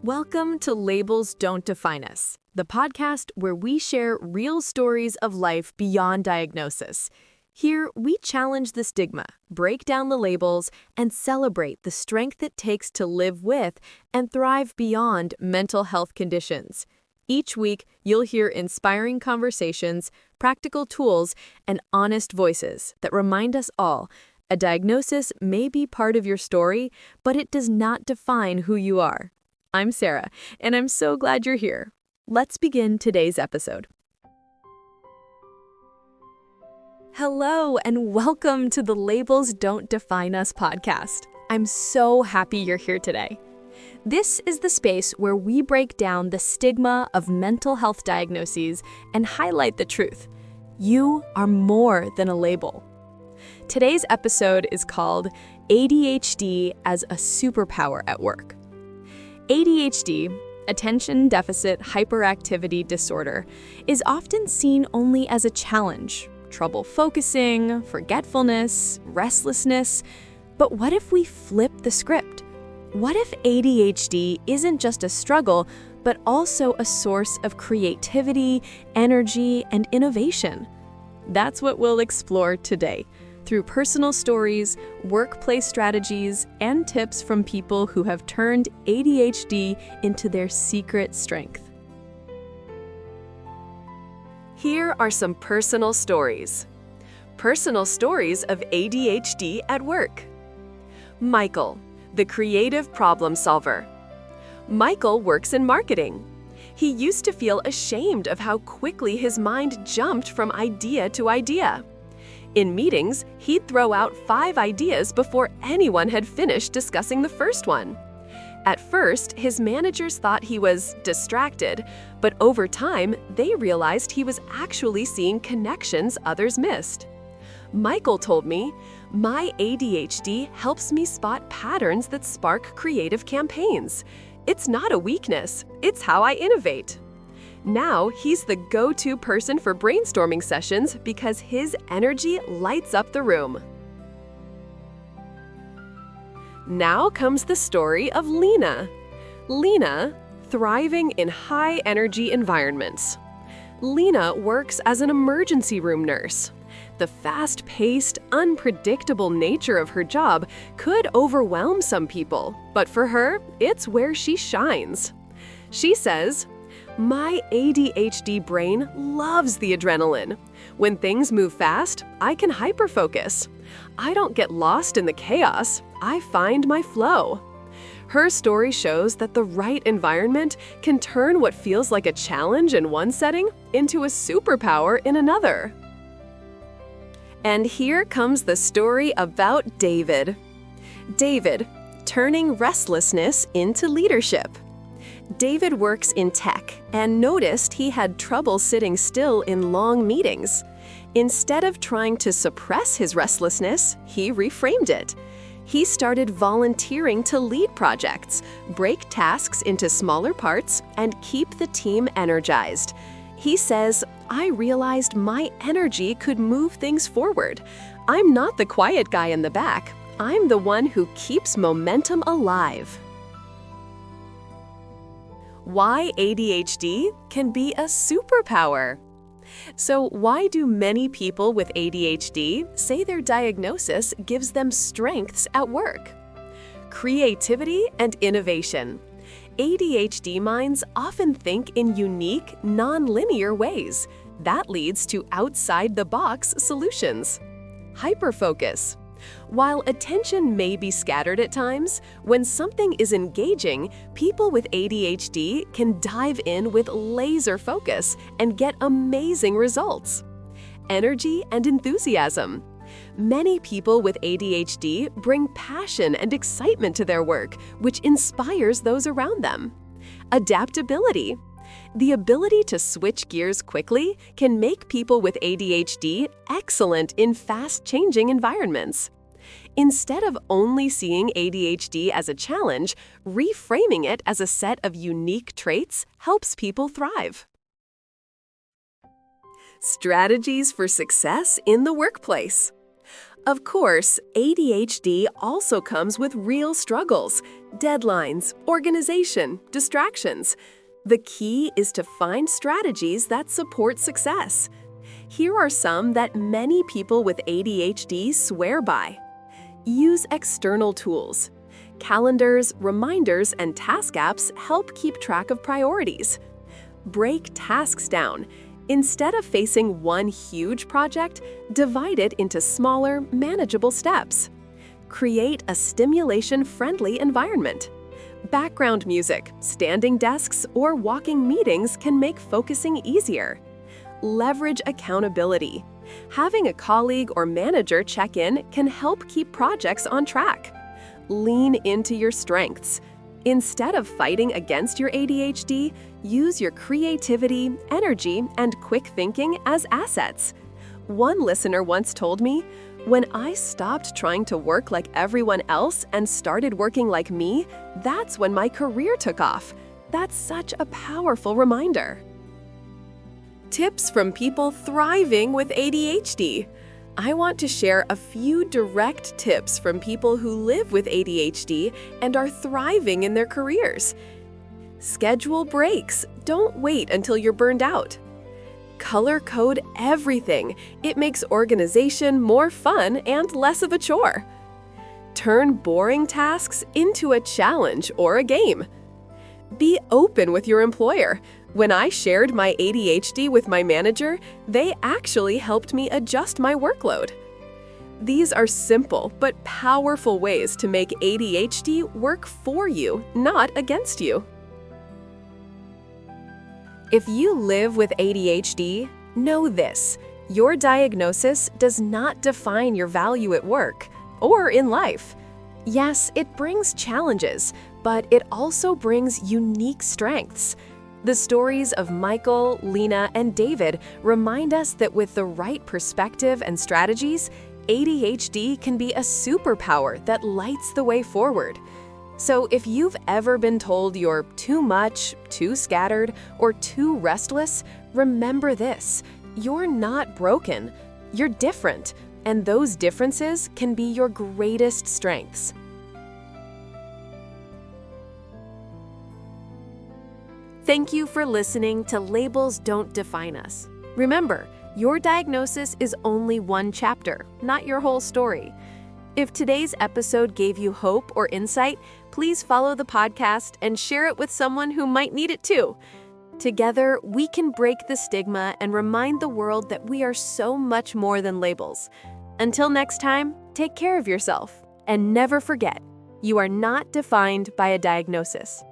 Welcome to Labels Don't Define Us, the podcast where we share real stories of life beyond diagnosis. Here, we challenge the stigma, break down the labels, and celebrate the strength it takes to live with and thrive beyond mental health conditions. Each week, you'll hear inspiring conversations, practical tools, and honest voices that remind us all a diagnosis may be part of your story, but it does not define who you are. I'm Sarah, and I'm so glad you're here. Let's begin today's episode. Hello, and welcome to the Labels Don't Define Us podcast. I'm so happy you're here today. This is the space where we break down the stigma of mental health diagnoses and highlight the truth. You are more than a label. Today's episode is called ADHD as a Superpower at Work. ADHD, Attention Deficit Hyperactivity Disorder, is often seen only as a challenge, trouble focusing, forgetfulness, restlessness. But what if we flip the script? What if ADHD isn't just a struggle, but also a source of creativity, energy, and innovation? That's what we'll explore today, through personal stories, workplace strategies, and tips from people who have turned ADHD into their secret strength. Here are some personal stories. Personal stories of ADHD at work. Michael, the creative problem solver. Michael works in marketing. He used to feel ashamed of how quickly his mind jumped from idea to idea. In meetings, he'd throw out 5 ideas before anyone had finished discussing the first one. At first, his managers thought he was distracted, but over time, they realized he was actually seeing connections others missed. Michael told me, "My ADHD helps me spot patterns that spark creative campaigns. It's not a weakness, it's how I innovate." Now, he's the go-to person for brainstorming sessions because his energy lights up the room. Now comes the story of Lena. Lena, thriving in high-energy environments. Lena works as an emergency room nurse. The fast-paced, unpredictable nature of her job could overwhelm some people, but for her, it's where she shines. She says, "My ADHD brain loves the adrenaline. When things move fast, I can hyperfocus. I don't get lost in the chaos. I find my flow." Her story shows that the right environment can turn what feels like a challenge in one setting into a superpower in another. And here comes the story about David. David, turning restlessness into leadership. David works in tech and noticed he had trouble sitting still in long meetings. Instead of trying to suppress his restlessness, he reframed it. He started volunteering to lead projects, break tasks into smaller parts, and keep the team energized. He says, "I realized my energy could move things forward. I'm not the quiet guy in the back. I'm the one who keeps momentum alive." Why ADHD can be a superpower. So why do many people with ADHD say their diagnosis gives them strengths at work? Creativity and innovation. ADHD minds often think in unique, non-linear ways. That leads to outside-the-box solutions. Hyperfocus. While attention may be scattered at times, when something is engaging, people with ADHD can dive in with laser focus and get amazing results. Energy and enthusiasm. Many people with ADHD bring passion and excitement to their work, which inspires those around them. Adaptability. The ability to switch gears quickly can make people with ADHD excellent in fast-changing environments. Instead of only seeing ADHD as a challenge, reframing it as a set of unique traits helps people thrive. Strategies for success in the workplace. Of course, ADHD also comes with real struggles, deadlines, organization, distractions. The key is to find strategies that support success. Here are some that many people with ADHD swear by. Use external tools. Calendars, reminders, and task apps help keep track of priorities. Break tasks down. Instead of facing one huge project, divide it into smaller, manageable steps. Create a stimulation-friendly environment. Background music, standing desks, or walking meetings can make focusing easier. Leverage accountability. Having a colleague or manager check in can help keep projects on track. Lean into your strengths. Instead of fighting against your ADHD, use your creativity, energy, and quick thinking as assets. One listener once told me, "When I stopped trying to work like everyone else and started working like me, that's when my career took off." That's such a powerful reminder. Tips from people thriving with ADHD. I want to share a few direct tips from people who live with ADHD and are thriving in their careers. Schedule breaks. Don't wait until you're burned out. Color code everything. It makes organization more fun and less of a chore. Turn boring tasks into a challenge or a game. Be open with your employer. When I shared my ADHD with my manager, they actually helped me adjust my workload. These are simple but powerful ways to make ADHD work for you, not against you. If you live with ADHD, know this: your diagnosis does not define your value at work or in life. Yes, it brings challenges, but it also brings unique strengths. The stories of Michael, Lena, and David remind us that with the right perspective and strategies, ADHD can be a superpower that lights the way forward. So if you've ever been told you're too much, too scattered, or too restless, remember this: you're not broken. You're different, and those differences can be your greatest strengths. Thank you for listening to Labels Don't Define Us. Remember, your diagnosis is only one chapter, not your whole story. If today's episode gave you hope or insight, please follow the podcast and share it with someone who might need it too. Together, we can break the stigma and remind the world that we are so much more than labels. Until next time, take care of yourself and never forget, you are not defined by a diagnosis.